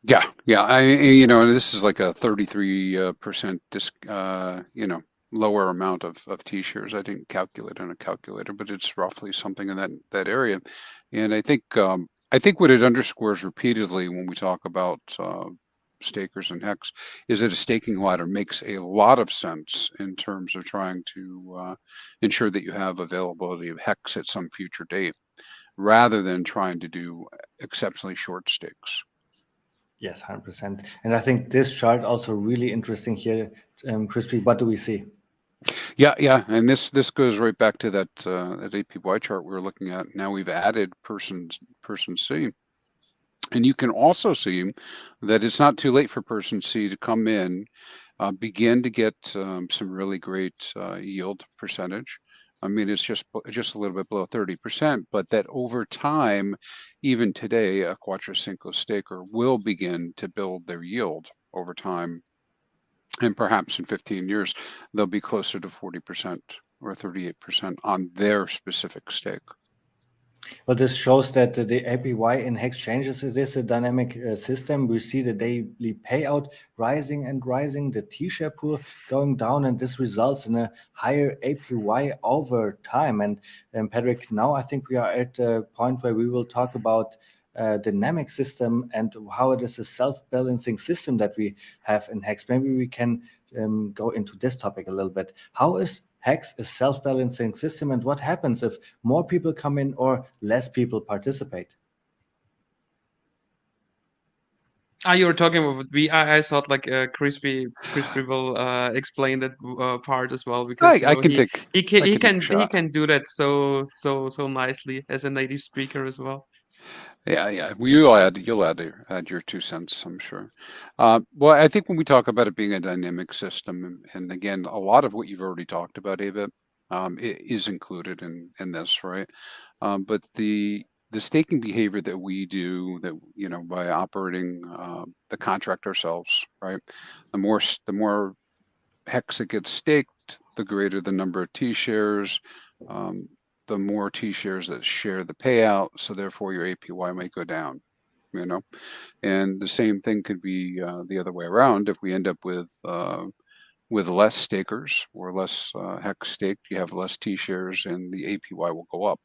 Yeah. This is like a 33% lower amount of T-shares. I didn't calculate on a calculator, but it's roughly something in that area. And I think what it underscores repeatedly when we talk about stakers and hex is that a staking ladder makes a lot of sense in terms of trying to ensure that you have availability of hex at some future date, rather than trying to do exceptionally short stakes. Yes, 100%. And I think this chart also really interesting here, Crispy. What do we see? Yeah, and this goes right back to that APY chart we were looking at. Now we've added person C, And you can also see that it's not too late for person C to come in, begin to get some really great yield percentage. I mean, it's just a little bit below 30%, but that over time, even today, a Quattro Cinco staker will begin to build their yield over time. And perhaps in 15 years, they'll be closer to 40% or 38% on their specific stake. Well, this shows that the APY in HEX changes. It is a dynamic system. We see the daily payout rising and rising, the T-share pool going down, and this results in a higher APY over time. And Patrick, now I think we are at a point where we will talk about dynamic system and how it is a self-balancing system that we have in HEX. Maybe we can go into this topic a little bit. How is HEX a self-balancing system, and what happens if more people come in or less people participate? You were talking about I thought like Crispy will explain that part as well, because I can take he a shot. he can do that so nicely as a native speaker as well. Yeah. Well, you'll add your 2 cents, I'm sure. Well, I think when we talk about it being a dynamic system, and again, a lot of what you've already talked about, Ava, it is included in this, right? But the staking behavior that we do, that by operating the contract ourselves, right? The more HEX that gets staked, the greater the number of T shares. The more T shares that share the payout, so therefore your APY might go down, and the same thing could be the other way around. If we end up with less stakers or less HEX staked, you have less T shares and the APY will go up.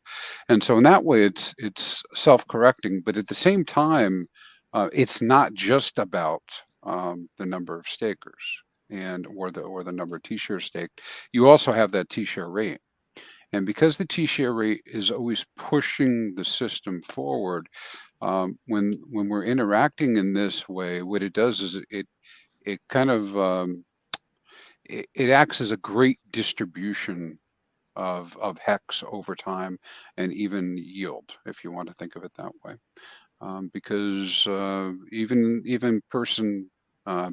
And so in that way, it's self-correcting, but at the same time, it's not just about the number of stakers or the number of T shares staked. You also have that T share rate. And because the T-share rate is always pushing the system forward, when we're interacting in this way, what it does is it kind of it acts as a great distribution of HEX over time, and even yield, if you want to think of it that way. Because even person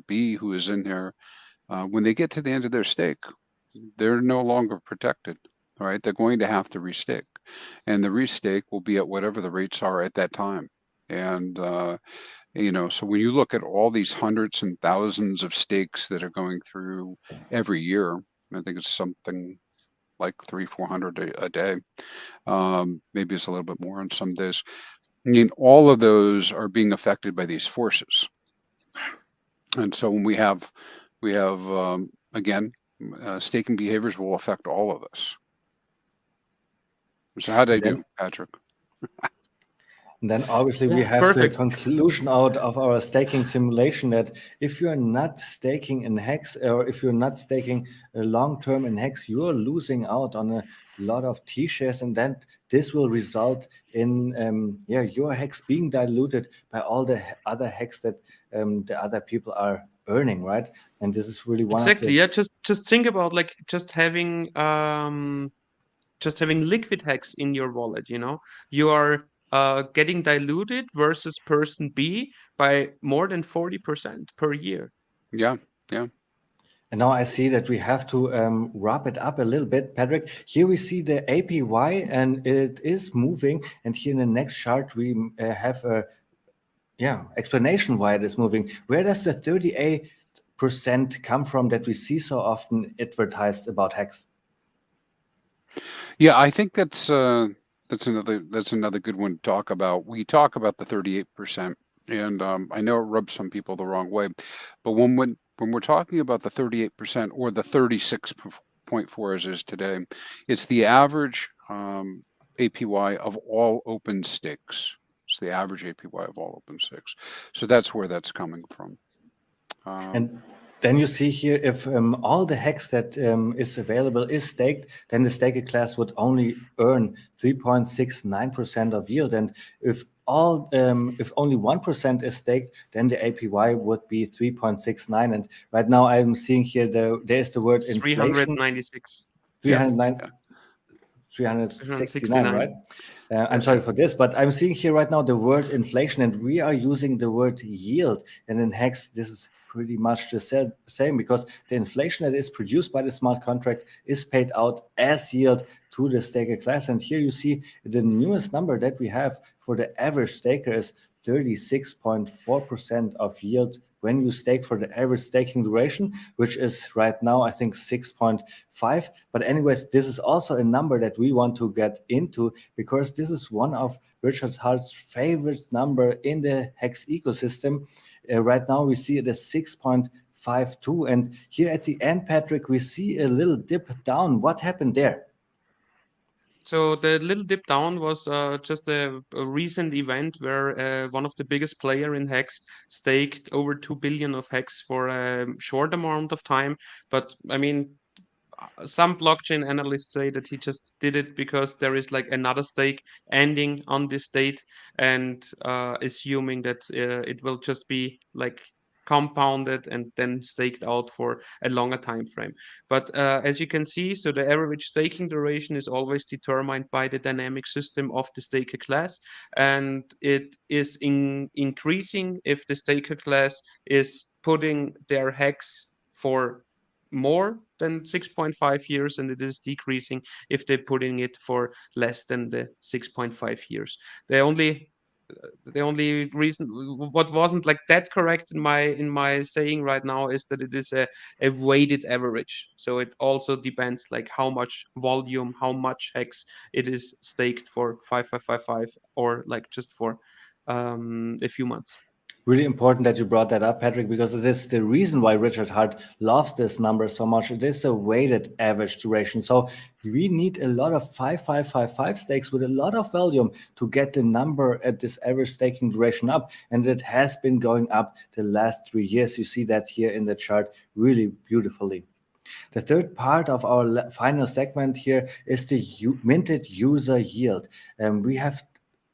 B who is in there, when they get to the end of their stake, they're no longer protected. All right, they're going to have to restake, and the restake will be at whatever the rates are at that time. And so when you look at all these hundreds and thousands of stakes that are going through every year, I think it's something like 300-400 a day. Maybe it's a little bit more on some days. I mean, all of those are being affected by these forces. And so when we have again, staking behaviors will affect all of us. So how did I do, Patrick? And then obviously we have the conclusion out of our staking simulation that if you're not staking in HEX, or if you're not staking long-term in HEX, you're losing out on a lot of T-shares, and then this will result in your HEX being diluted by all the other HEX that the other people are earning, right? And this is really one of the... Yeah, just think about like just having liquid HEX in your wallet. You are getting diluted versus person B by more than 40% per year. Yeah. And now I see that we have to wrap it up a little bit. Patrick, here we see the APY and it is moving. And here in the next chart, we have a explanation why it is moving. Where does the 38% come from that we see so often advertised about HEX? Yeah, I think that's another good one to talk about. We talk about the 38%, and I know it rubs some people the wrong way, but when we're talking about the 38% or the 36.4 as is today, it's the average APY of all open stakes. It's the average APY of all open stakes. So that's where that's coming from. And then you see here, if all the HEX that is available is staked, then the staker class would only earn 3.69% of yield. And if only 1% is staked, then the APY would be 3.69. And right now I'm seeing here there's the word inflation. 396. 309. 369, right? I'm sorry for this, but I'm seeing here right now the word inflation, and we are using the word yield. And in Hex, this is pretty much the same, because the inflation that is produced by the smart contract is paid out as yield to the staker class. And here you see the newest number that we have for the average staker is 36.4% of yield when you stake for the average staking duration, which is right now, I think 6.5. But anyways, this is also a number that we want to get into, because this is one of Richard Hart's favorite number in the Hex ecosystem. Right now, we see it as 6.52. And here at the end, Patrick, we see a little dip down. What happened there? So the little dip down was just a recent event where one of the biggest player in Hex staked over 2 billion of Hex for a short amount of time. But I mean, some blockchain analysts say that he just did it because there is like another stake ending on this date, and assuming that it will just be like compounded and then staked out for a longer time frame. But as you can see, so the average staking duration is always determined by the dynamic system of the staker class, and it is increasing if the staker class is putting their Hex for more than 6.5 years, and it is decreasing if they're putting it for less than the 6.5 years. The only reason what wasn't like that correct in my saying right now is that it is a weighted average. So it also depends like how much volume, how much Hex it is staked for 5555 or like just for a few months. Really important that you brought that up, Patrick, because it is the reason why Richard Hart loves this number so much. It is a weighted average duration. So we need a lot of 5555 stakes with a lot of volume to get the number at this average staking duration up. And it has been going up the last 3 years. You see that here in the chart really beautifully. The third part of our final segment here is the minted user yield. We have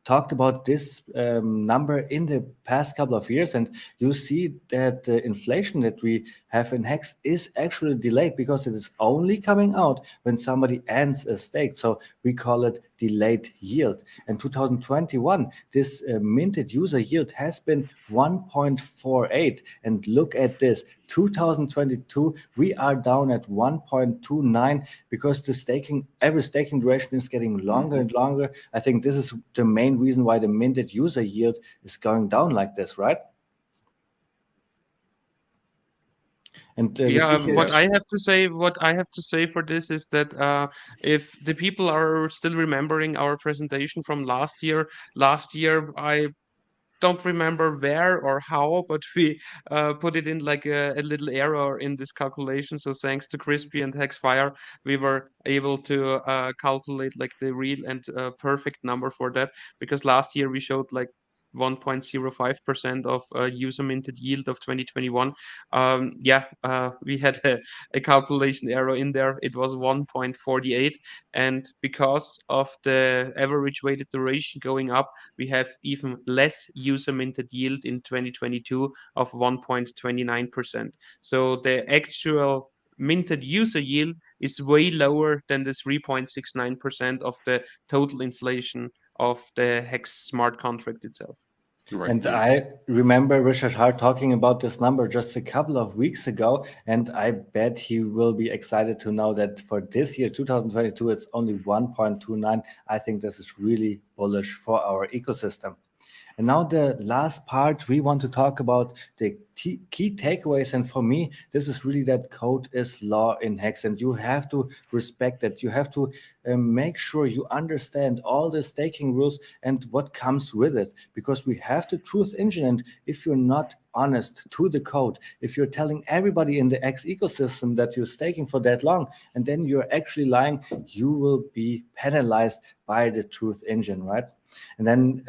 talked about this number in the past couple of years, and you see that the inflation that we have in Hex is actually delayed, because it is only coming out when somebody ends a stake. So we call it delayed yield. In 2021, this minted user yield has been 1.48. And look at this, 2022, we are down at 1.29, because the average staking duration is getting longer and longer. I think this is the main reason why the minted user yield is going down like this, right? And what I have to say for this is that if the people are still remembering our presentation from last year I don't remember where or how, but we put it in like a little error in this calculation. So thanks to Crispy and Hexfire, we were able to calculate like the real and perfect number for that, because last year we showed like 1.05% of user minted yield of 2021. We had a calculation error in there. It was 1.48, and because of the average weighted duration going up, we have even less user minted yield in 2022 of 1.29%. So the actual minted user yield is way lower than the 3.69% of the total inflation of the Hex smart contract itself. Right, and yeah. I remember Richard Hart talking about this number just a couple of weeks ago, and I bet he will be excited to know that for this year, 2022, it's only 1.29. I think this is really bullish for our ecosystem. And now the last part, we want to talk about the key takeaways. And for me, this is really that code is law in Hex, and you have to respect that. You have to make sure you understand all the staking rules and what comes with it, because we have the truth engine. And if you're not honest to the code, if you're telling everybody in the X ecosystem that you're staking for that long, and then you're actually lying, you will be penalized by the truth engine, right? And then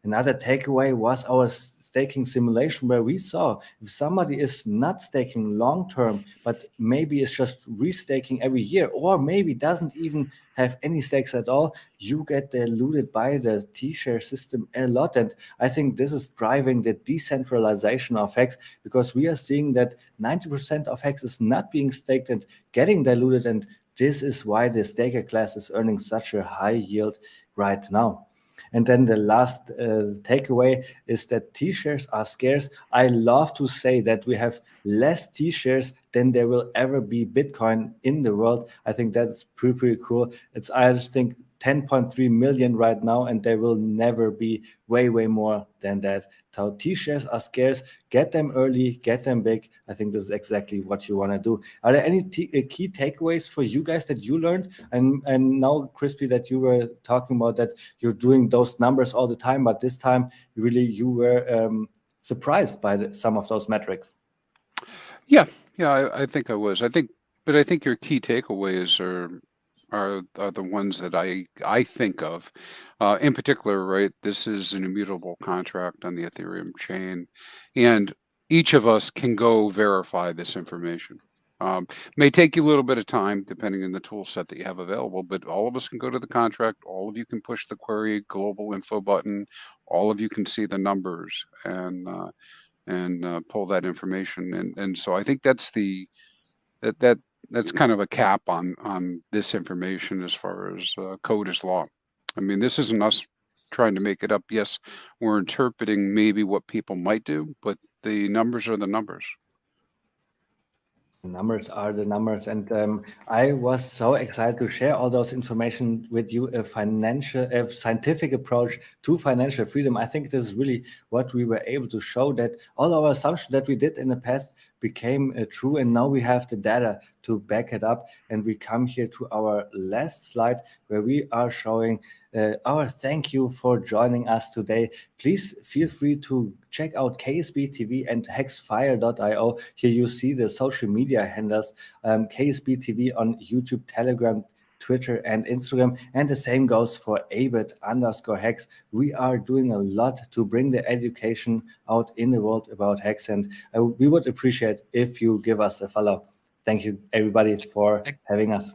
another takeaway was our staking simulation, where we saw if somebody is not staking long term, but maybe is just restaking every year, or maybe doesn't even have any stakes at all, you get diluted by the T-share system a lot. And I think this is driving the decentralization of Hex, because we are seeing that 90% of Hex is not being staked and getting diluted, and this is why the staker class is earning such a high yield right now. And then the last takeaway is that T-shares are scarce. I love to say that we have less T-shares than there will ever be Bitcoin in the world. I think that's pretty cool. It's, I think, 10.3 million right now, and there will never be way more than that. So T-shares are scarce. Get them early, get them big. I think this is exactly what you want to do. Are there any key takeaways for you guys that you learned? And now, Crispy, that you were talking about that you're doing those numbers all the time, but this time really you were surprised by some of those metrics. Yeah, I think I was. I think your key takeaways are the ones that I think of. In particular, right, this is an immutable contract on the Ethereum chain, and each of us can go verify this information. May take you a little bit of time depending on the tool set that you have available, but all of us can go to the contract, all of you can push the query global info button, all of you can see the numbers and pull that information. And so I think that's that's kind of a cap on this information as far as code is law. I mean, this isn't us trying to make it up. Yes, we're interpreting maybe what people might do, but the numbers are the numbers. The numbers are the numbers, and I was so excited to share all those information with you. A scientific approach to financial freedom. I think this is really what we were able to show, that all our assumptions that we did in the past became true, and now we have the data to back it up. And we come here to our last slide where we are showing our thank you for joining us today. Please feel free to check out KSB TV and hexfire.io. Here you see the social media handles, KSB TV on YouTube, Telegram, Twitter, and Instagram, and the same goes for abit_hex. We are doing a lot to bring the education out in the world about hex, and we would appreciate if you give us a follow. Thank you, everybody, for having us.